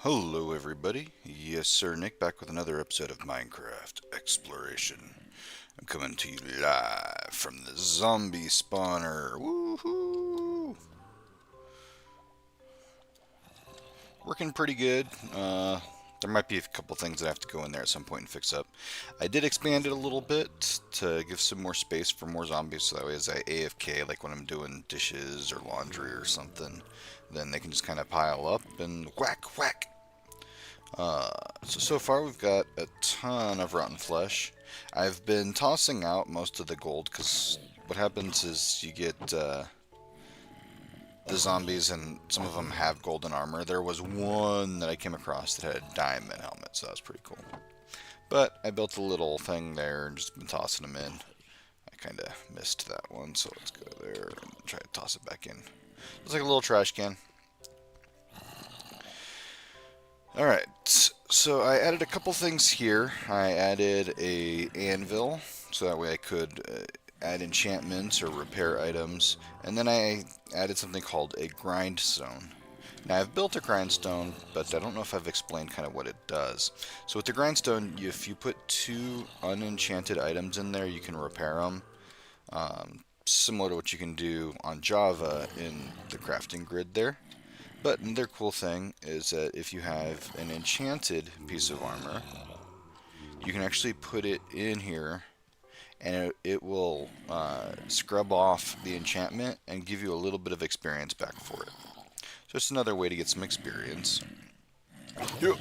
Hello, everybody. Yes, sir, Nick back with another episode of Minecraft Exploration. I'm coming to you live from the zombie spawner. Woohoo! Working pretty good. There might be a couple things that I have to go in there at some point and fix up. I did expand it a little bit to give some more space for more zombies, so that way as I AFK, like when I'm doing dishes or laundry or something, then they can just kind of pile up and whack, whack. So far we've got a ton of rotten flesh. I've been tossing out most of the gold because what happens is you get the zombies and some of them have golden armor. There was one that I came across that had a diamond helmet, so that was pretty cool. But I built a little thing there and just been tossing them in. I kind of missed that one, so let's go there and try to toss it back in. It's like a little trash can. Alright, so I added a couple things here. I added a anvil, so that way I could add enchantments or repair items. And then I added something called a grindstone. Now I've built a grindstone, but I don't know if I've explained kind of what it does. So with the grindstone, if you put two unenchanted items in there, you can repair them. Similar to what you can do on Java in the crafting grid there. But another cool thing is that if you have an enchanted piece of armor, you can actually put it in here and it will scrub off the enchantment and give you a little bit of experience back for it. So it's another way to get some experience. Yep.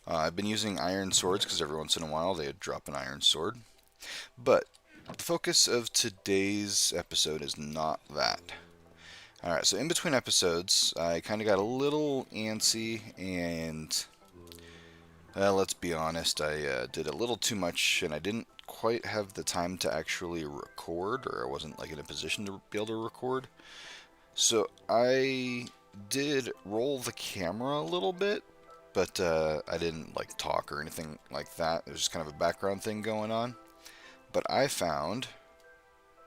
I've been using iron swords because every once in a while they drop an iron sword. But the focus of today's episode is not that. Alright, so in between episodes, I kind of got a little antsy and, let's be honest, I did a little too much and I didn't quite have the time to actually record, or I wasn't like in a position to be able to record. So I did roll the camera a little bit, but I didn't like talk or anything like that. There's just kind of a background thing going on. But I found,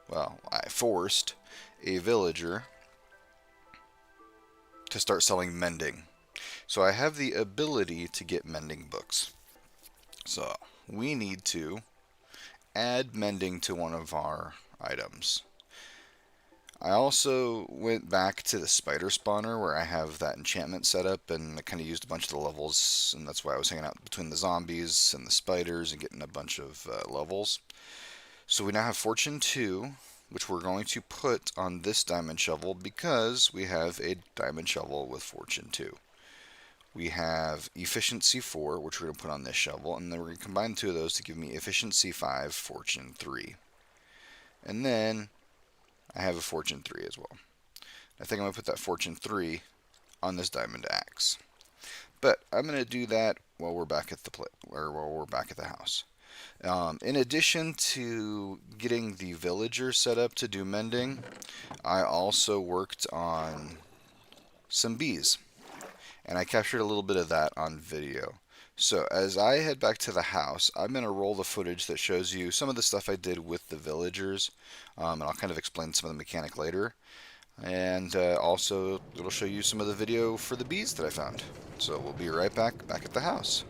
well, I forced a villager to start selling mending. So I have the ability to get mending books. So we need to add mending to one of our items. I also went back to the spider spawner where I have that enchantment set up, and I kind of used a bunch of the levels, and that's why I was hanging out between the zombies and the spiders and getting a bunch of levels. So we now have Fortune 2, which we're going to put on this diamond shovel because we have a diamond shovel with Fortune 2. We have Efficiency 4, which we're going to put on this shovel, and then we're going to combine the two of those to give me Efficiency 5, Fortune 3. And then I have a Fortune 3 as well. I think I'm going to put that Fortune 3 on this diamond axe. But I'm going to do that while we're back at the house. In addition to getting the villager set up to do mending, I also worked on some bees, and I captured a little bit of that on video. So as I head back to the house, I'm going to roll the footage that shows you some of the stuff I did with the villagers, and I'll kind of explain some of the mechanic later. And also, it'll show you some of the video for the bees that I found. So we'll be right back at the house.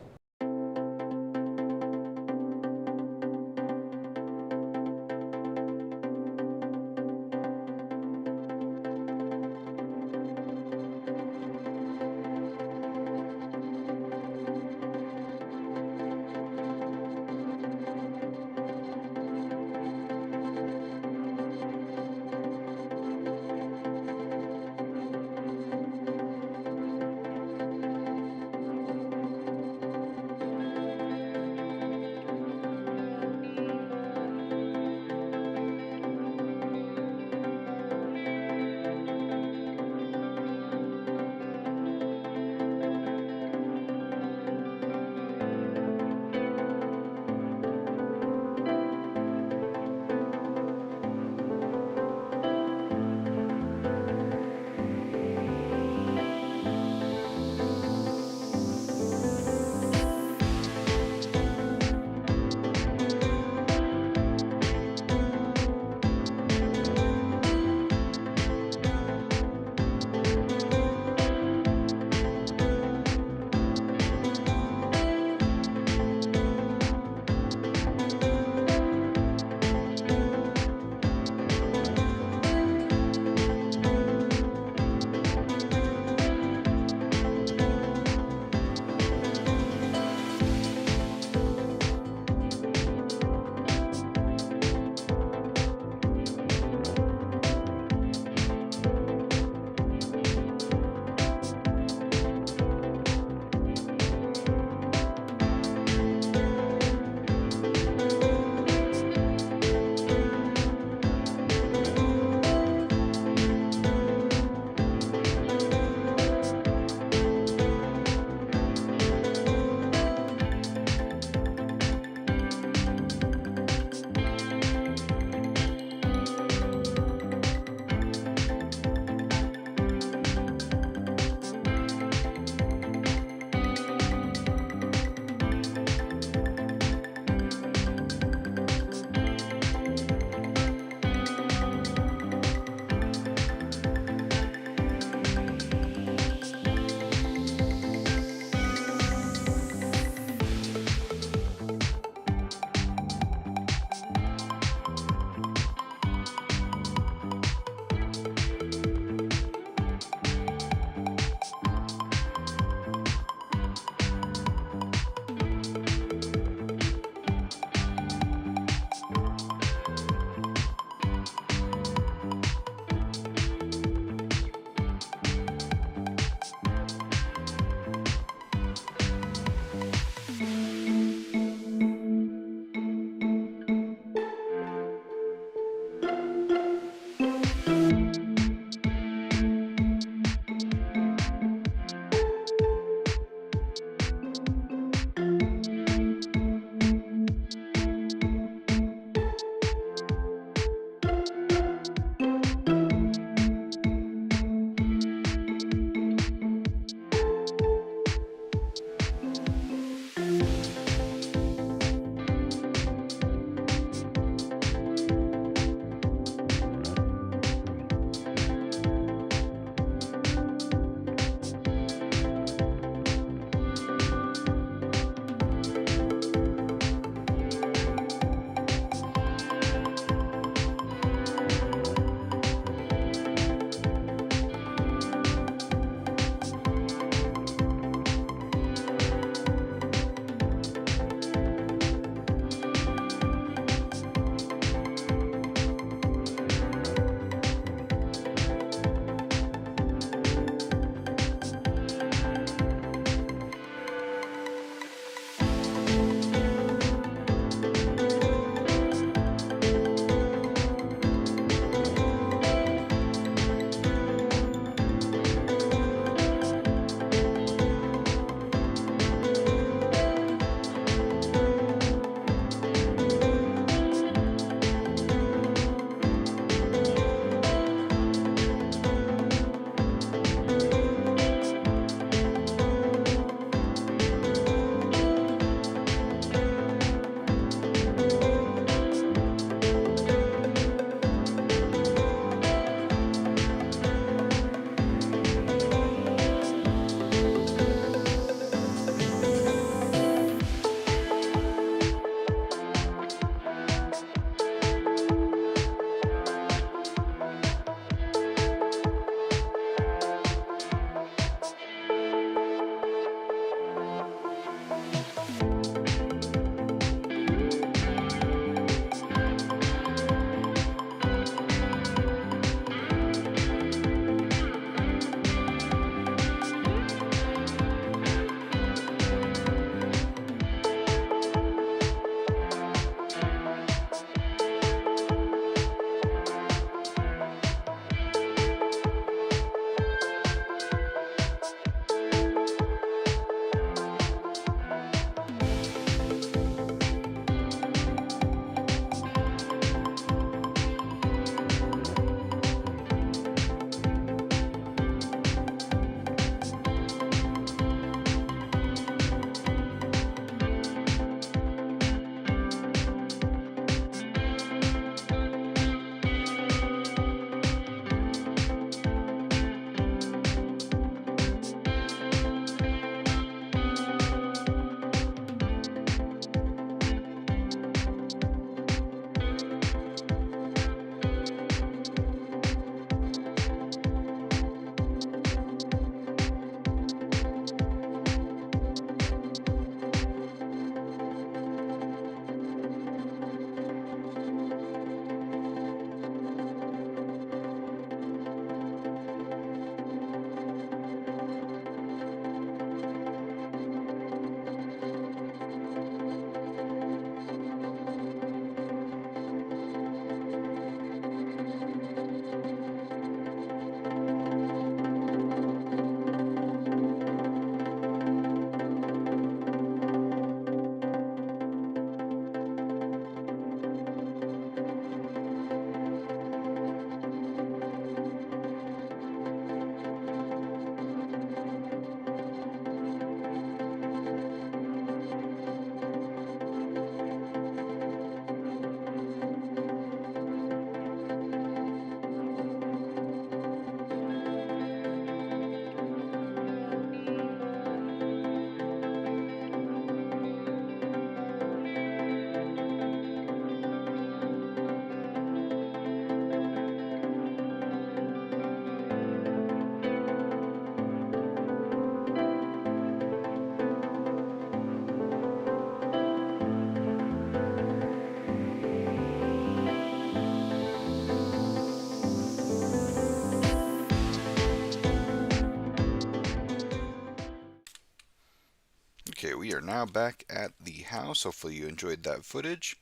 are now back at the house. Hopefully you enjoyed that footage.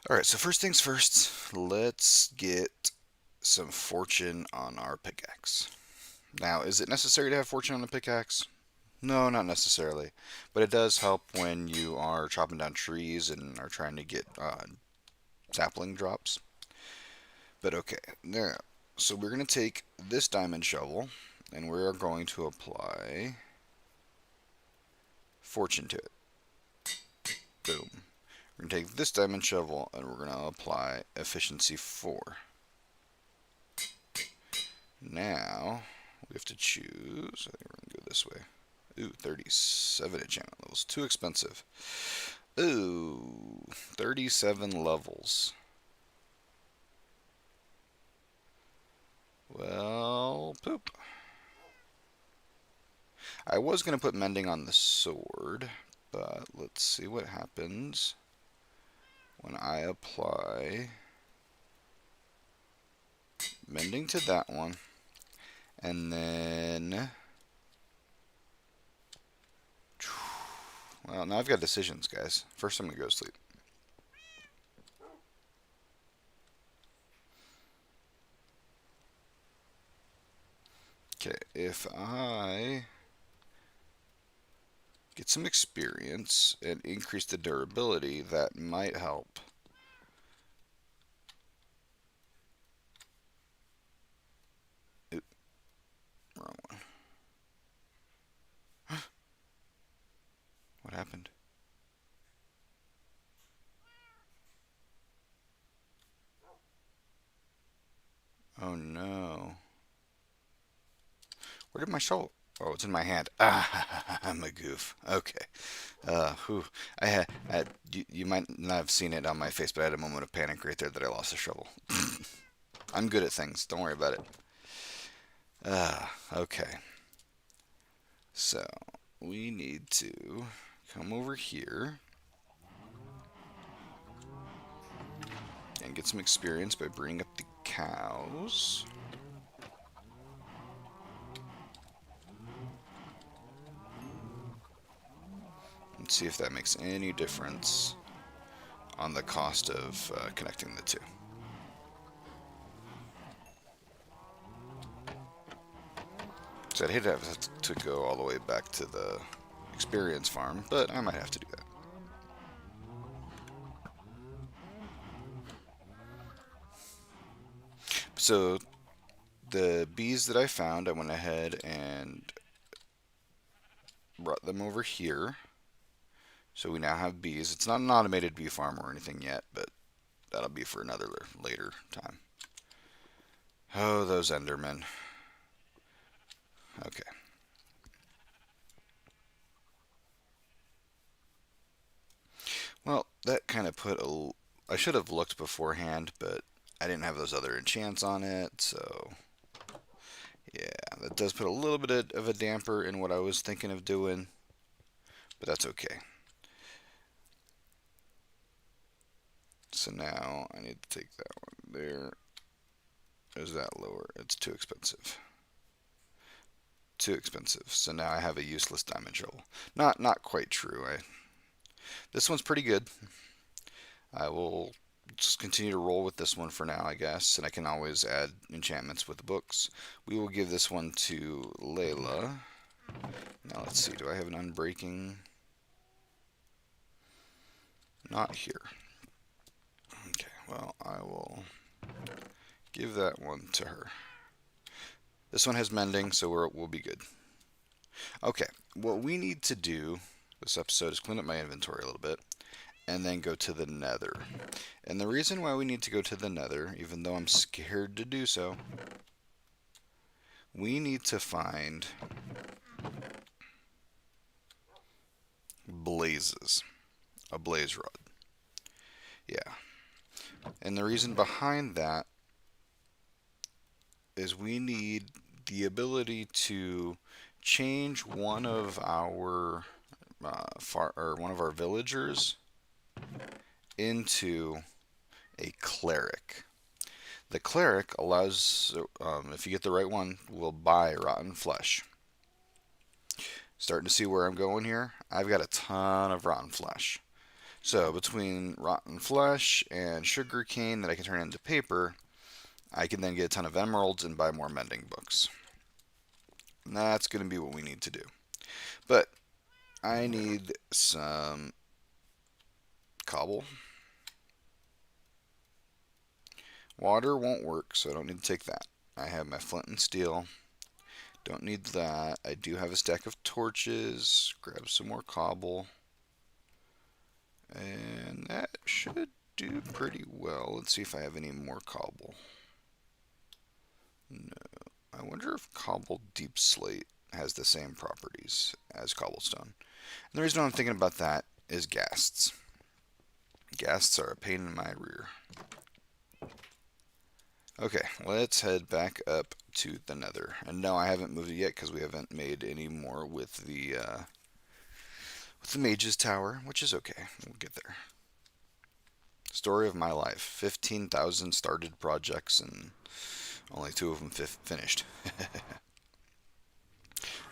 Alright, so first things first, let's get some fortune on our pickaxe. Now, is it necessary to have fortune on a pickaxe? No, not necessarily. But it does help when you are chopping down trees and are trying to get sapling drops. But okay, now, so we're going to take this diamond shovel and we're going to apply fortune to it. Boom. We're going to take this diamond shovel and we're going to apply efficiency 4. Now, we have to choose. I think we're going to go this way. Ooh, 37 enchantment levels. Too expensive. Ooh, 37 levels. Well, poop. I was going to put mending on the sword, but let's see what happens when I apply mending to that one. And then, well, now I've got decisions, guys. First, I'm going to go to sleep. Okay, if I get some experience and increase the durability, that might help. Oop, wrong one. What happened? Oh no. Where did my shovel? Oh, it's in my hand. Ah, I'm a goof. Okay. Whew. You might not have seen it on my face, but I had a moment of panic right there that I lost the shovel. I'm good at things. Don't worry about it. Okay. So, we need to come over here and get some experience by bringing up the cows. And see if that makes any difference on the cost of connecting the two. So I'd hate to have to go all the way back to the experience farm, but I might have to do that. So the bees that I found, I went ahead and brought them over here. So we now have bees. It's not an automated bee farm or anything yet, but that'll be for another later time. Oh, those Endermen. Okay. Well, that kind of put a... I should have looked beforehand, but I didn't have those other enchants on it, so... Yeah, that does put a little bit of a damper in what I was thinking of doing, but that's okay. So now I need to take that one there. Is that lower? It's too expensive. Too expensive. So now I have a useless diamond shovel. Not quite true. This one's pretty good. I will just continue to roll with this one for now, I guess, and I can always add enchantments with the books. We will give this one to Layla. Now let's see, do I have an unbreaking? Not here. Okay, well, I will give that one to her. This one has mending, so we'll be good. Okay, what we need to do this episode is clean up my inventory a little bit and then go to the Nether. And the reason why we need to go to the Nether, even though I'm scared to do so, we need to find blazes. A blaze rod. Yeah. And the reason behind that is we need the ability to change one of our one of our villagers into a cleric. The cleric allows, if you get the right one, will buy rotten flesh. Starting to see where I'm going here? I've got a ton of rotten flesh. So between rotten flesh and sugar cane that I can turn into paper, I can then get a ton of emeralds and buy more mending books. And that's going to be what we need to do. But I need some cobble. Water won't work, so I don't need to take that. I have my flint and steel. Don't need that. I do have a stack of torches. Grab some more cobble. And that should do pretty well. Let's see if I have any more cobble. No. I wonder if cobble deep slate has the same properties as cobblestone. And the reason I'm thinking about that is ghasts. Ghasts are a pain in my rear. Okay, let's head back up to the Nether. And no, I haven't moved it yet because we haven't made any more with the Mage's Tower, which is okay. We'll get there. Story of my life: 15,000 started projects and only 2 of them finished.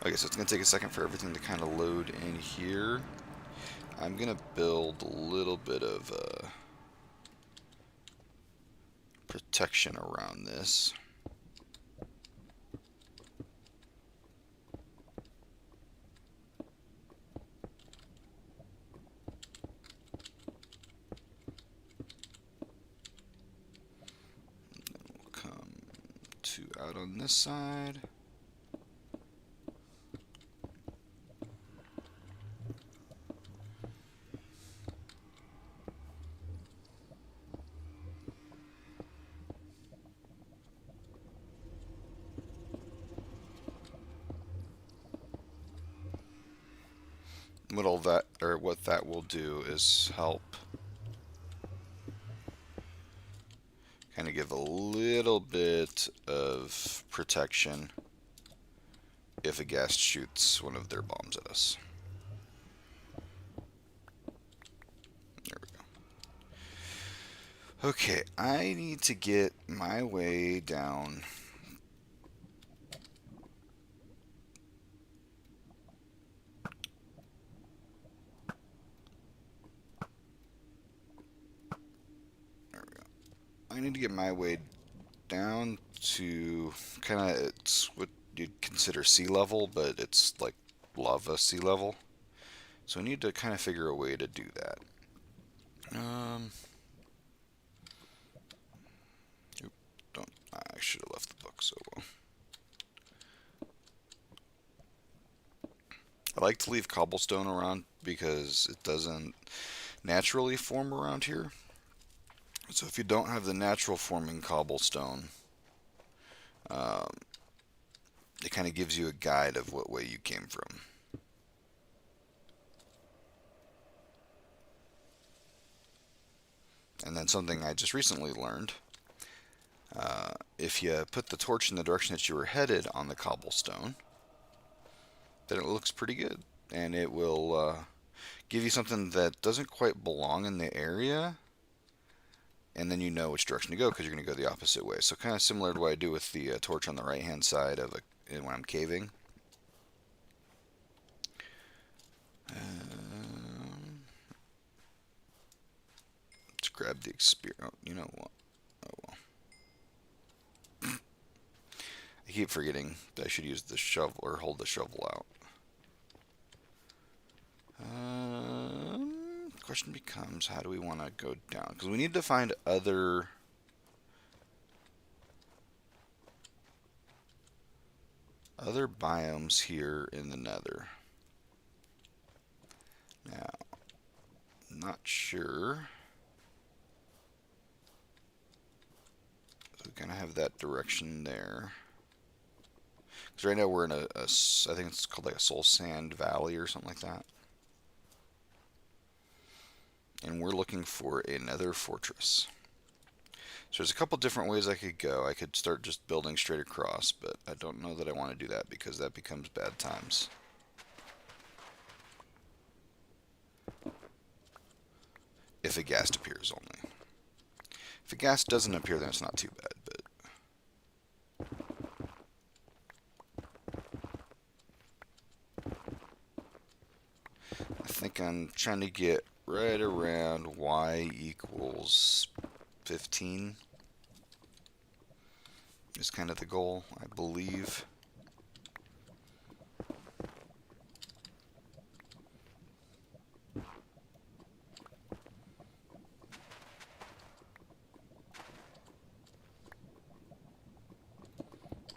Okay, so it's going to take a second for everything to kind of load in here. I'm going to build a little bit of protection around this. Then we'll come 2 out on this side. What that will do is help kind of give a little bit of protection if a ghast shoots one of their bombs at us. There we go. Okay, I need to get my way down. I need to get my way down to kind of, it's what you'd consider sea level, but it's like lava sea level. So I need to kind of figure a way to do that. Don't, I should have left the book so well. I like to leave cobblestone around because it doesn't naturally form around here. So if you don't have the natural forming cobblestone, it kind of gives you a guide of what way you came from. And then something I just recently learned, if you put the torch in the direction that you were headed on the cobblestone, then it looks pretty good. And it will give you something that doesn't quite belong in the area, and then you know which direction to go because you're going to go the opposite way. So kind of similar to what I do with the torch on the right hand side of when I'm caving. Let's grab the experience. Oh, you know what? Oh well. I keep forgetting that I should use the shovel or hold the shovel out. The question becomes, how do we want to go down? Because we need to find other biomes here in the Nether. Now, I'm not sure. So we kind of have that direction there. Because right now we're in I think it's called like a Soul Sand Valley or something like that. And we're looking for a Nether fortress. So there's a couple different ways I could go. I could start just building straight across, but I don't know that I want to do that because that becomes bad times. If a ghast appears only. If a ghast doesn't appear, then it's not too bad, but... like I'm trying to get right around y equals 15 is kind of the goal, I believe.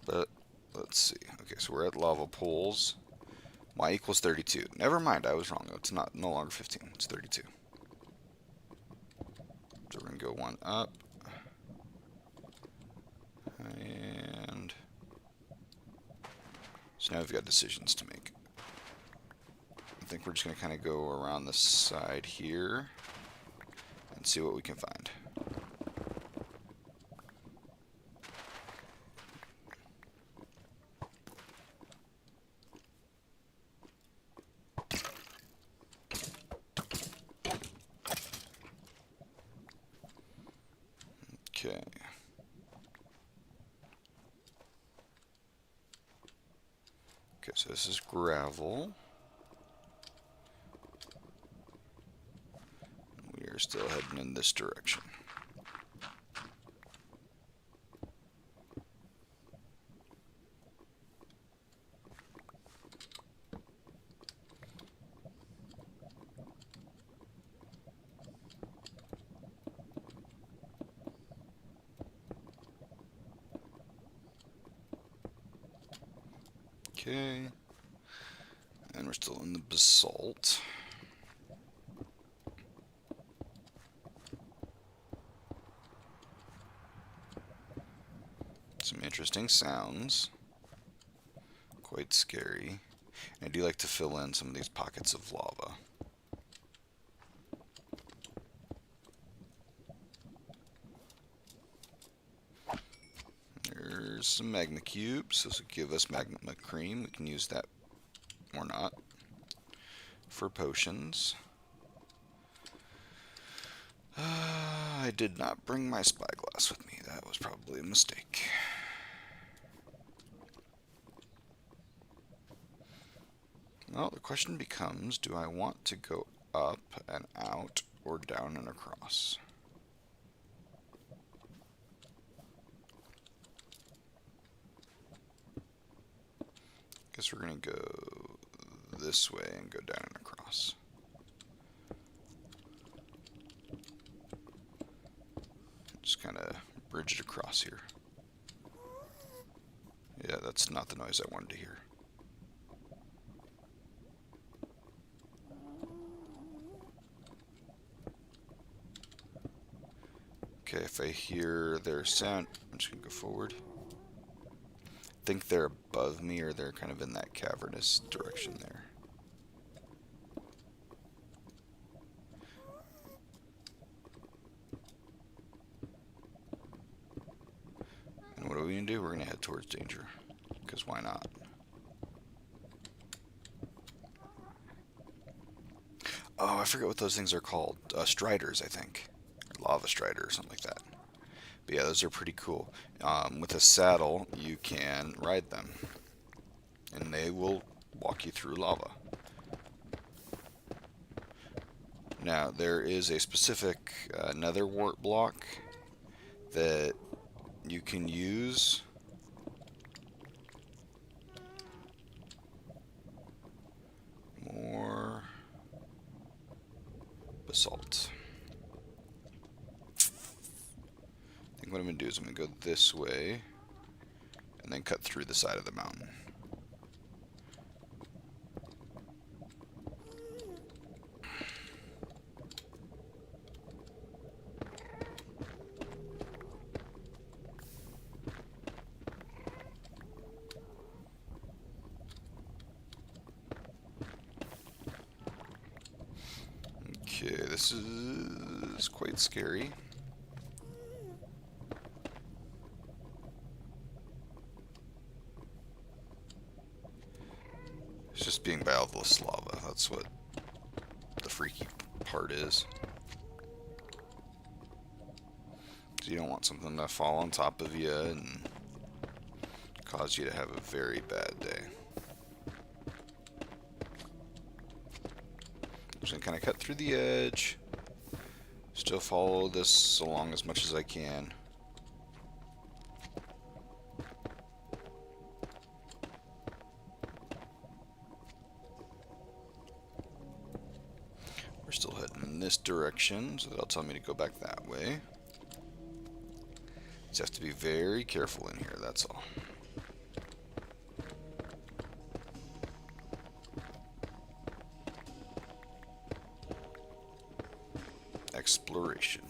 But let's see. Okay, so we're at lava pools. Y equals 32. Never mind, I was wrong. It's not no longer 15. It's 32. So we're going to go one up. And so now we've got decisions to make. I think we're just going to kind of go around the side here and see what we can find. Okay. Okay, so this is gravel. We are still heading in this direction. Okay. And we're still in the basalt. Some interesting sounds. Quite scary. And I do like to fill in some of these pockets of lava. There's some magma cubes. This will give us magma cream. We can use that or not for potions. I did not bring my spyglass with me. That was probably a mistake. Well, the question becomes, do I want to go up and out or down and across? Guess we're going to go this way and go down and across. Just kind of bridge it across here. Yeah, that's not the noise I wanted to hear. Okay, if I hear their sound, I'm just going to go forward. I think they're above me, or they're kind of in that cavernous direction there. And what are we going to do? We're going to head towards danger, because why not? Oh, I forget what those things are called. Striders, I think. Or lava strider or something like that. But yeah, those are pretty cool. With a saddle, you can ride them. And they will walk you through lava. Now, there is a specific nether wart block that you can use. More basalt. I think what I'm going to do is I'm going to go this way and then cut through the side of the mountain. Okay, this is quite scary. It's just being by all this lava. That's what the freaky part is. So you don't want something to fall on top of you and cause you to have a very bad day. I'm just just going to kind of cut through the edge. Still follow this along as much as I can. We're still heading in this direction, so that'll tell me to go back that way. Just have to be very careful in here, that's all. Exploration.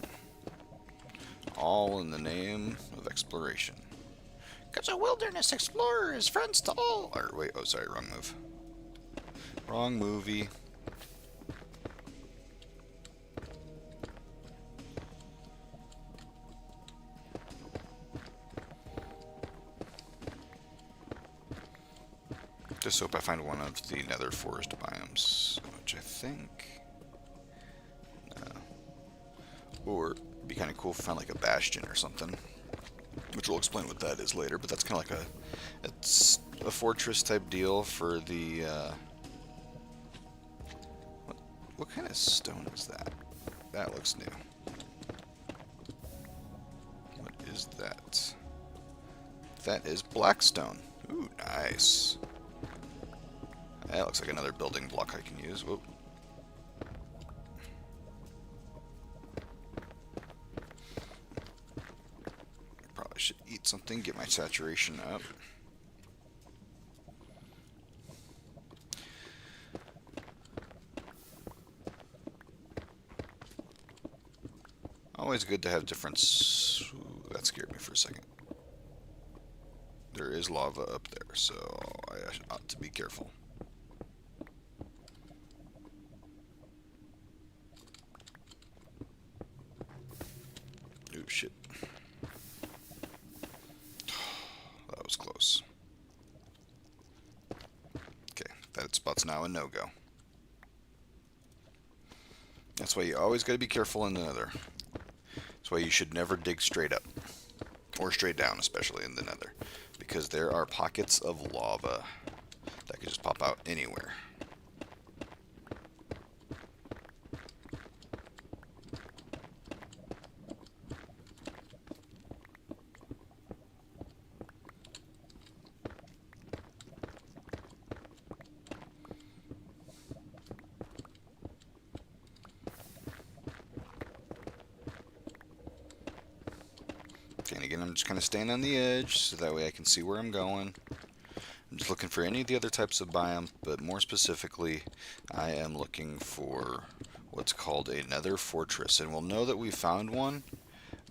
All in the name of exploration. Because a wilderness explorer is friends to all. Or wait, oh sorry, wrong move. Wrong movie. Just hope I find one of the nether forest biomes, which I think... Or it'd be kind of cool if we found like a bastion or something, which we'll explain what that is later. But that's kind of like it's a fortress type deal for the. What kind of stone is that? That looks new. What is that? That is blackstone. Ooh, nice. That looks like another building block I can use. Whoop. Should eat something, get my saturation up. Always good to have different... Ooh, that scared me for a second. There is lava up there, so I ought to be careful. Ooh, shit. Close. Okay, that spot's now a no-go. That's why you always got to be careful in the nether. That's why you should never dig straight up. Or straight down, especially in the nether. Because there are pockets of lava that could just pop out anywhere. And again, I'm just kind of staying on the edge, so that way I can see where I'm going. I'm just looking for any of the other types of biomes, but more specifically, I am looking for what's called a nether fortress. And we'll know that we found one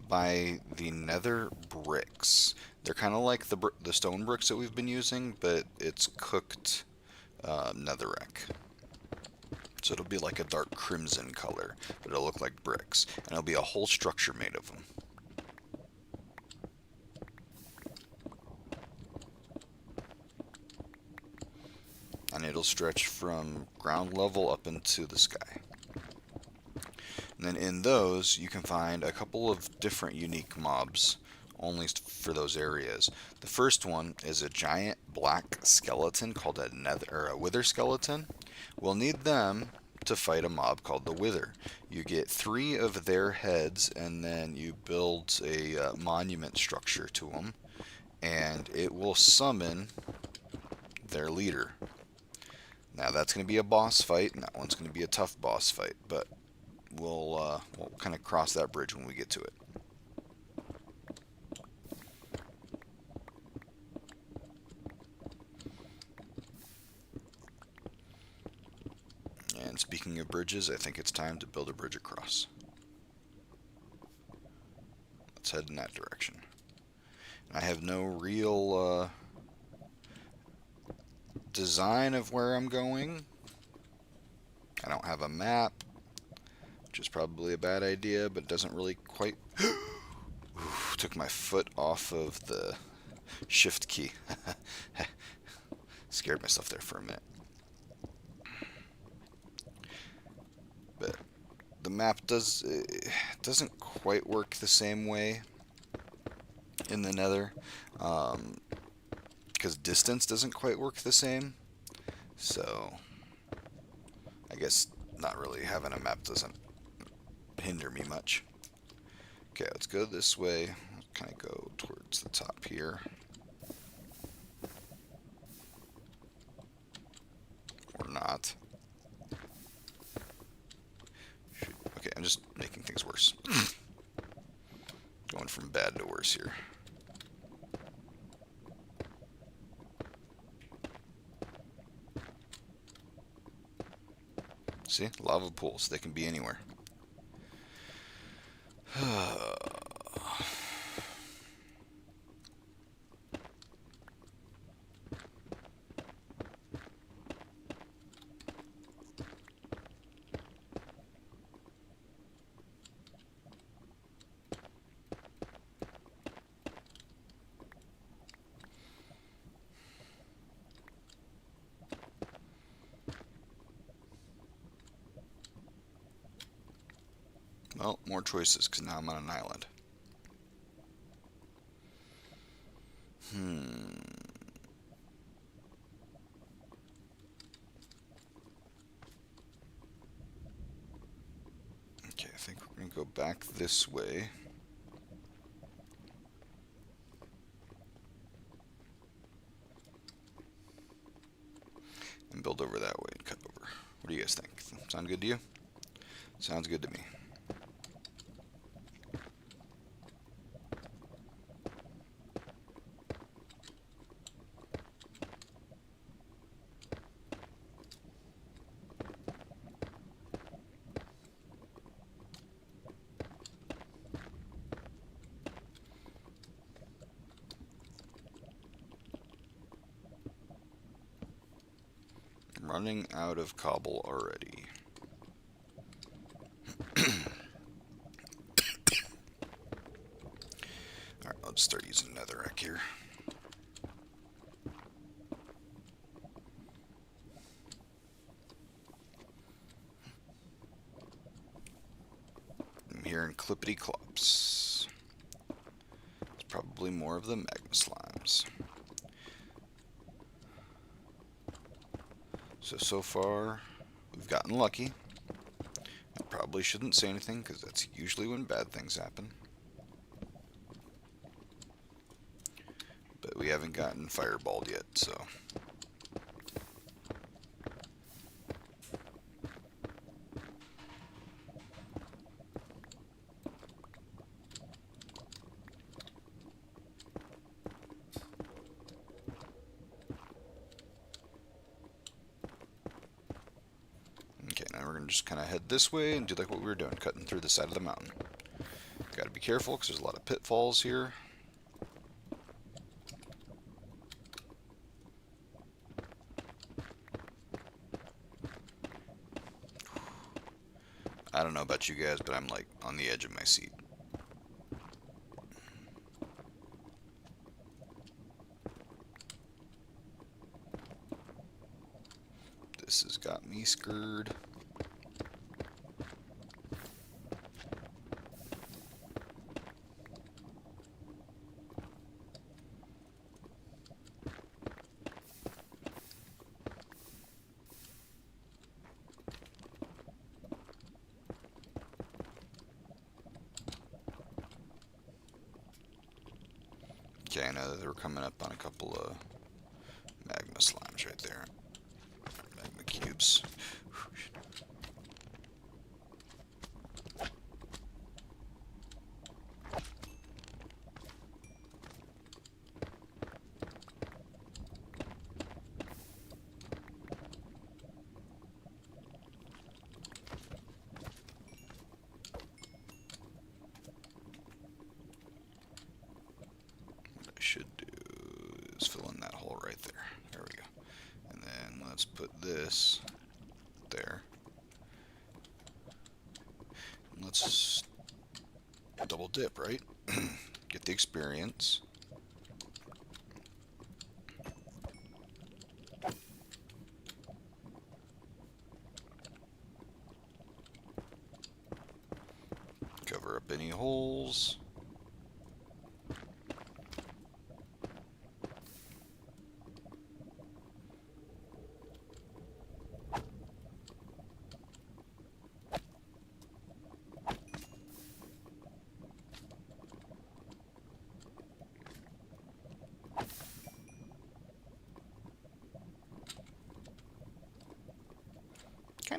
by the nether bricks. They're kind of like the stone bricks that we've been using, but it's cooked netherrack. So it'll be like a dark crimson color, but it'll look like bricks. And it'll be a whole structure made of them. And it'll stretch from ground level up into the sky. And then in those, you can find a couple of different unique mobs, only for those areas. The first one is a giant black skeleton called a wither skeleton. We'll need them to fight a mob called the wither. You get 3 of their heads, and then you build a monument structure to them, and it will summon their leader. Now that's going to be a boss fight, and that one's going to be a tough boss fight, but we'll kind of cross that bridge when we get to it. And speaking of bridges, I think it's time to build a bridge across. Let's head in that direction. I have no real design of where I'm going. I don't have a map, which is probably a bad idea, but doesn't really quite... Took my foot off of the shift key. Scared myself there for a minute. But the map doesn't quite work the same way in the nether. Because distance doesn't quite work the same. So I guess not really having a map doesn't hinder me much. Okay, let's go this way. Kind of go towards the top here. Or not. Okay, I'm just making things worse. Going from bad to worse here. See? Lava pools. They can be anywhere. Well, more choices, because now I'm on an island. Okay, I think we're going to go back this way. And build over that way and cut over. What do you guys think? Sound good to you? Sounds good to me. I'm running out of cobble already. Alright, let's start using netherrack here. I'm hearing clippity clops. It's probably more of the magma slimes. So far, we've gotten lucky. I probably shouldn't say anything, because that's usually when bad things happen. But we haven't gotten fireballed yet, so... Okay, now we're going to just kind of head this way and do like what we were doing, cutting through the side of the mountain. Got to be careful, because there's a lot of pitfalls here. I don't know about you guys, but I'm like on the edge of my seat. This has got me screwed. Okay, I know that we're coming up on a couple of magma slimes right there. Magma cubes. What I should do is fill in that hole right there. There we go. And then let's put this there. And let's double dip, right? Get the experience. Cover up any holes.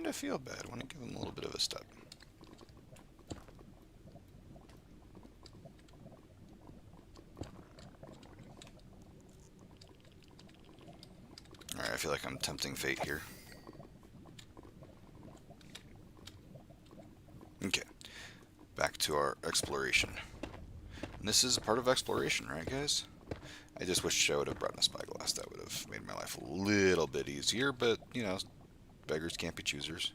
kind of feel bad. I want to give him a little bit of a step. Alright, I feel like I'm tempting fate here. Okay, back to our exploration. And this is part of exploration, right guys? I just wish I would have brought a spyglass. That would have made my life a little bit easier, but, you know, beggars can't be choosers.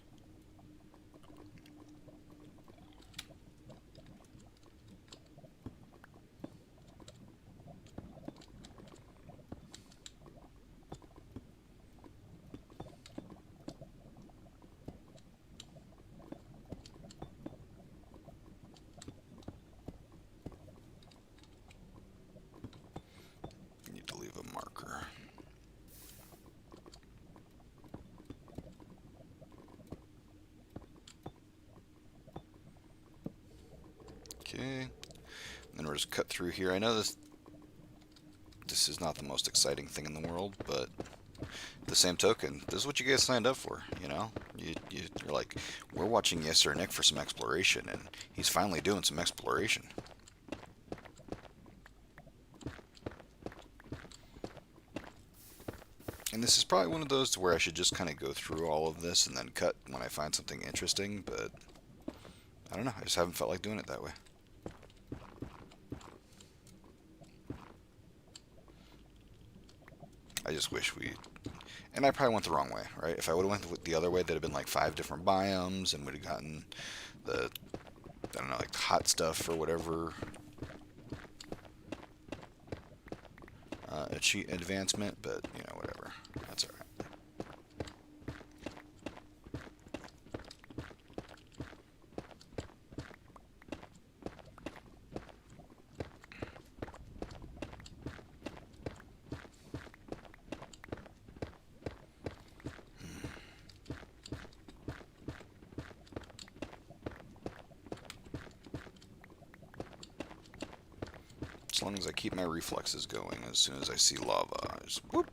Need to leave a marker. Okay. Then we'll just cut through here. I know this is not the most exciting thing in the world, but the same token, this is what you guys signed up for, you know? You're like, we're watching Yes Sir Nick for some exploration, and he's finally doing some exploration. And this is probably one of those where I should just kind of go through all of this and then cut when I find something interesting, but I don't know, I just haven't felt like doing it that way. I just wish we... And I probably went the wrong way, right? If I would have went the other way, that'd have been like 5 different biomes, and would have gotten the, I don't know, like hot stuff or whatever. A cheat advancement, but, you know, whatever. That's alright. As long as I keep my reflexes going, as soon as I see lava, I just whoop,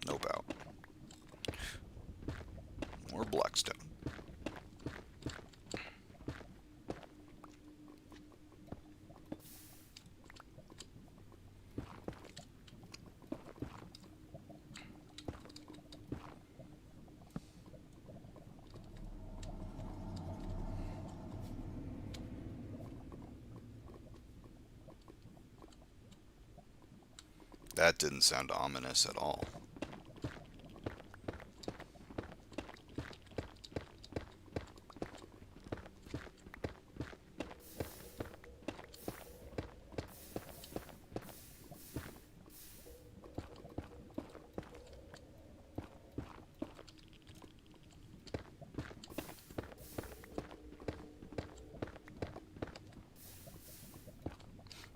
nope out. More blackstone. That didn't sound ominous at all.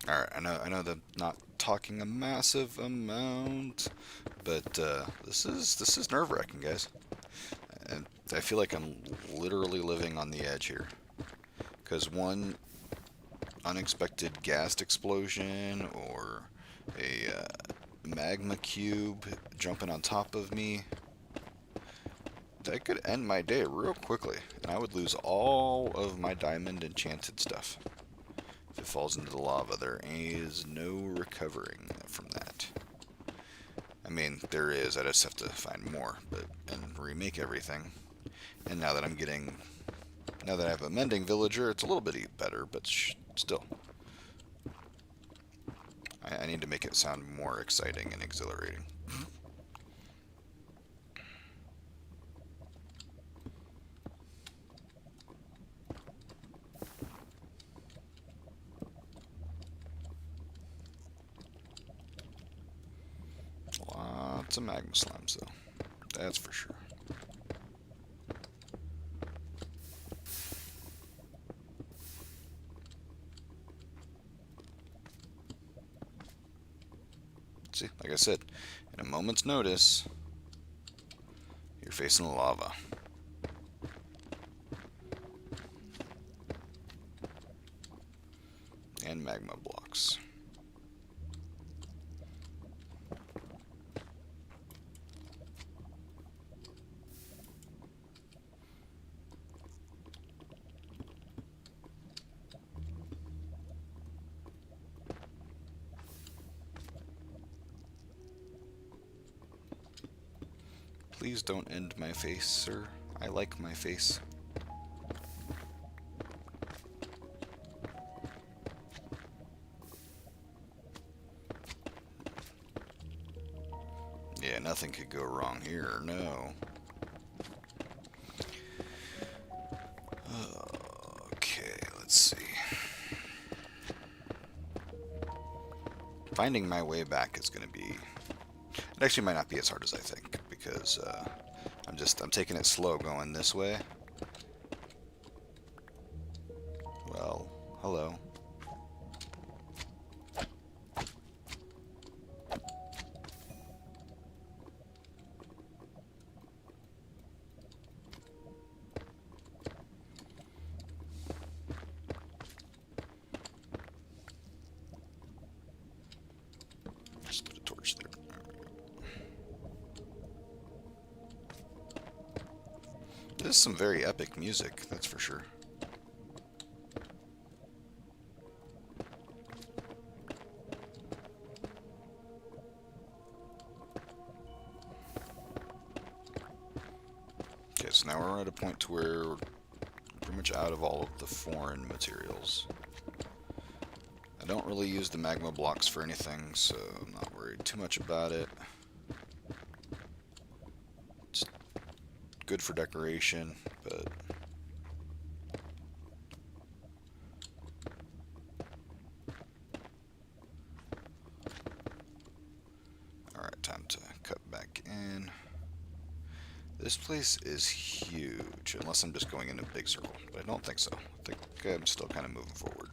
Alright, I know that I'm not talking a massive amount, but this is nerve-wracking, guys. And I feel like I'm literally living on the edge here. Because one unexpected gas explosion or a magma cube jumping on top of me, that could end my day real quickly, and I would lose all of my diamond enchanted stuff. If it falls into the lava, there is no recovering from that. I mean, there is, I just have to find more, and remake everything. And now that now that I have a mending villager, it's a little bit better, but still. I need to make it sound more exciting and exhilarating. Lots of magma slimes, though. That's for sure. See, like I said, in a moment's notice, you're facing the lava. And magma blocks. Please don't end my face, sir. I like my face. Yeah, nothing could go wrong here, no. Okay, let's see. Finding my way back is going to be... It actually might not be as hard as I think, because I'm taking it slow going this way. Well, hello. Just put a torch there. This is some very epic music, that's for sure. Okay, so now we're at a point to where we're pretty much out of all of the foreign materials. I don't really use the magma blocks for anything, so I'm not worried too much about it. It's good for decoration, but... Alright, time to cut back in. This place is huge, unless I'm just going in a big circle, but I don't think so. I think I'm still kind of moving forward.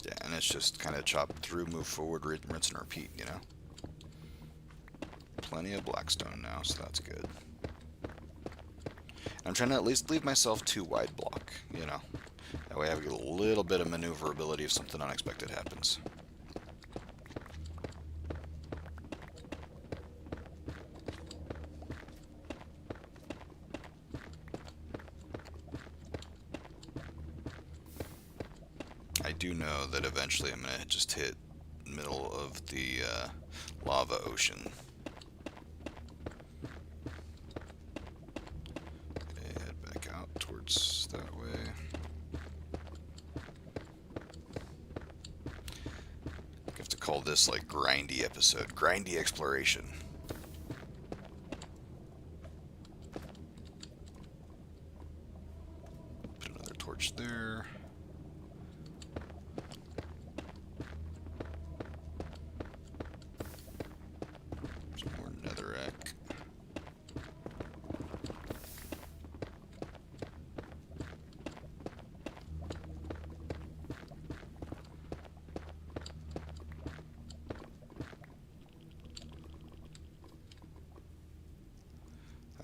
Yeah, and it's just kind of chop through, move forward, rinse and repeat, you know? Plenty of blackstone now, so that's good. I'm trying to at least leave myself 2 wide block, you know? That way I have a little bit of maneuverability if something unexpected happens. I do know that eventually I'm going to just hit middle of the lava ocean. Okay, head back out towards that way. I have to call this like grindy episode, grindy exploration. Put another torch there. Some more netherrack.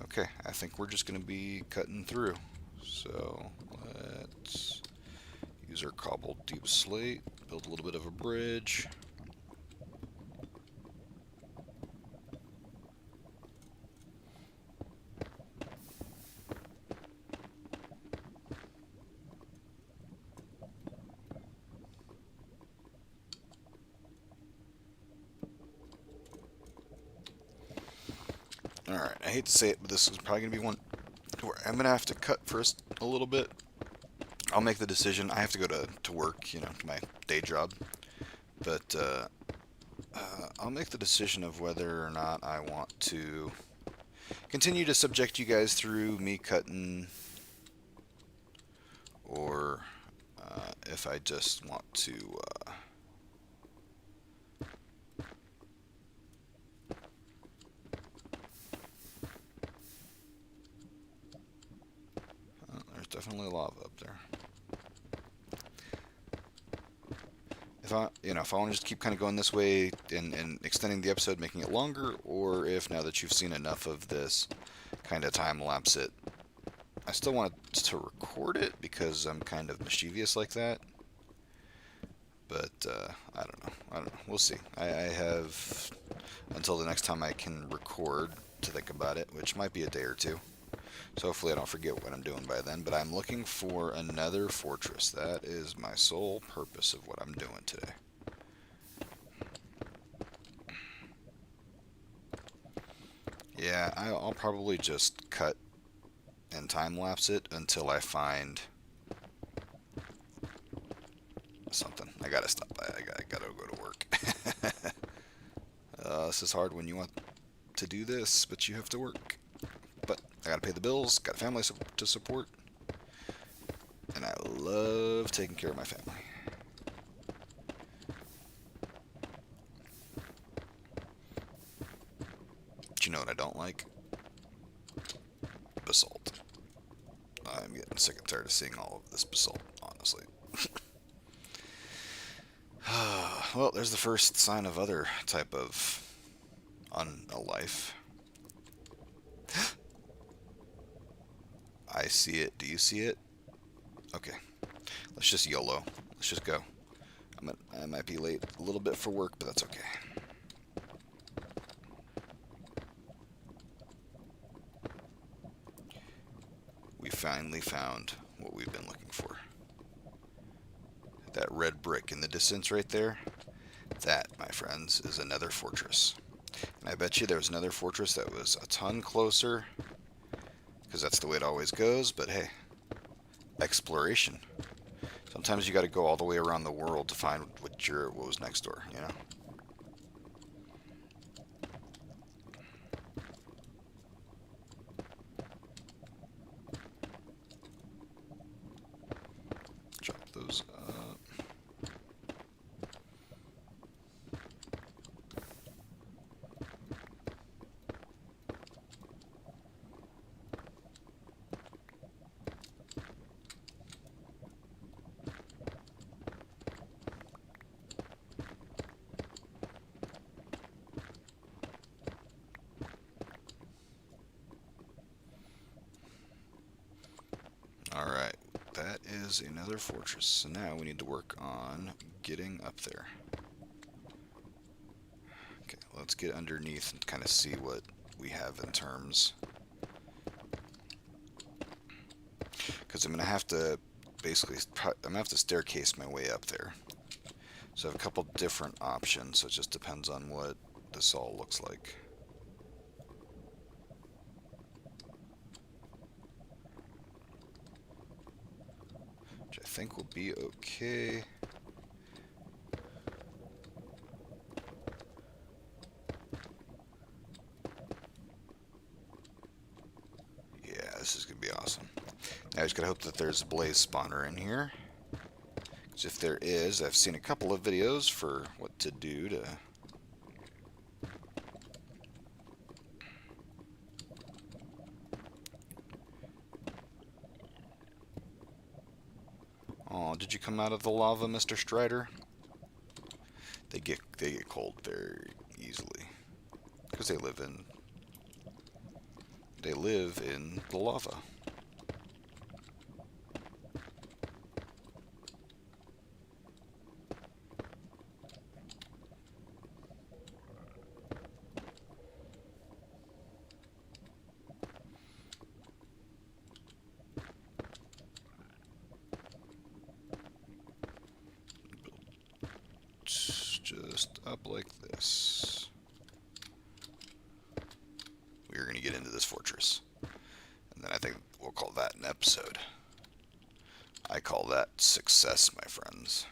Okay, I think we're just going to be cutting through. So let's use our cobbled deep slate, build a little bit of a bridge. Alright, I hate to say it, but this is probably going to be one where I'm going to have to cut first a little bit. I'll make the decision. I have to go to work, you know, to my day job. But I'll make the decision of whether or not I want to continue to subject you guys through me cutting, or if I just want to there's definitely lava up there. If I want to just keep kind of going this way and extending the episode, making it longer, or if now that you've seen enough of this, kind of time lapse it. I still want to record it because I'm kind of mischievous like that. But I don't know. I don't know. We'll see. I have until the next time I can record to think about it, which might be a day or two. So hopefully I don't forget what I'm doing by then. But I'm looking for another fortress. That is my sole purpose of what I'm doing today. Yeah, I'll probably just cut and time lapse it until I find something. I gotta stop. I gotta go to work. This is hard when you want to do this, but you have to work. But I gotta pay the bills, got a family to support, and I love taking care of my family. But you know what I don't like? Basalt. I'm getting sick and tired of seeing all of this basalt, honestly. Well, there's the first sign of other type of life. I see it. Do you see it? Okay. Let's just YOLO. Let's just go. I might be late a little bit for work, but that's okay. We finally found what we've been looking for. That red brick in the distance right there, that, my friends, is another fortress. And I bet you there was another fortress that was a ton closer, because that's the way it always goes, but hey, exploration. Sometimes you got to go all the way around the world to find what was next door, you know? Chop those up. Alright, that is another fortress. So now we need to work on getting up there. Okay, let's get underneath and kind of see what we have in terms. Because I'm going to have to basically, I'm going to have to staircase my way up there. So I have a couple different options, so it just depends on what this all looks like. Which I think will be okay. Yeah, this is going to be awesome. Now I just gotta hope that there's a blaze spawner in here. Because if there is, I've seen a couple of videos for what to do to... Oh, did you come out of the lava, Mr. Strider? They get cold very easily. Because they live in the lava. Just up like this. We're going to get into this fortress. And then I think we'll call that an episode. I call that success, my friends.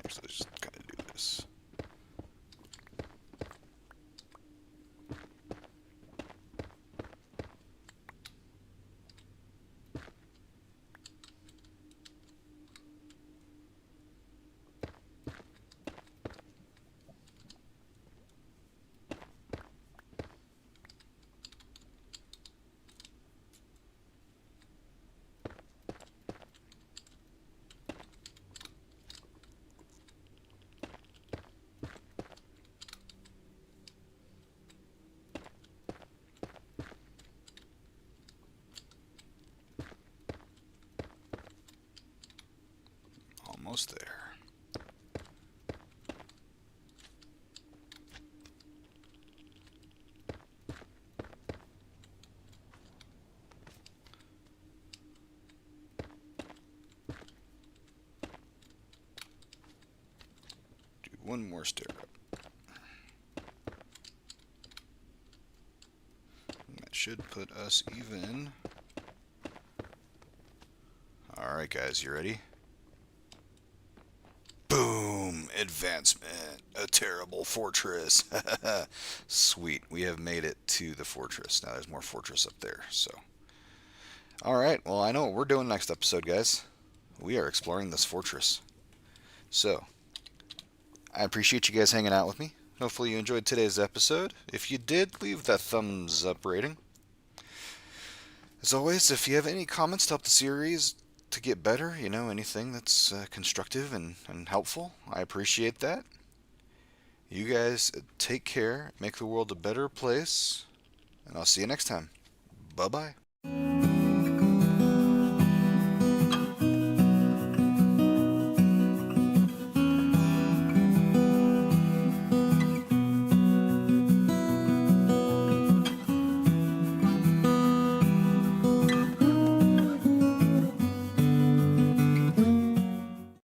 So let's just kind of do this. almost there. Do one more stair up. That should put us even. Alright guys, you ready? Boom! Advancement. A terrible fortress. Sweet. We have made it to the fortress. Now there's more fortress up there, so. Alright, well I know what we're doing next episode, guys. We are exploring this fortress. So, I appreciate you guys hanging out with me. Hopefully you enjoyed today's episode. If you did, leave that thumbs up rating. As always, if you have any comments to help the series to get better, anything that's constructive and helpful, I appreciate that. You guys take care, make the world a better place, and I'll see you next time. Bye-bye.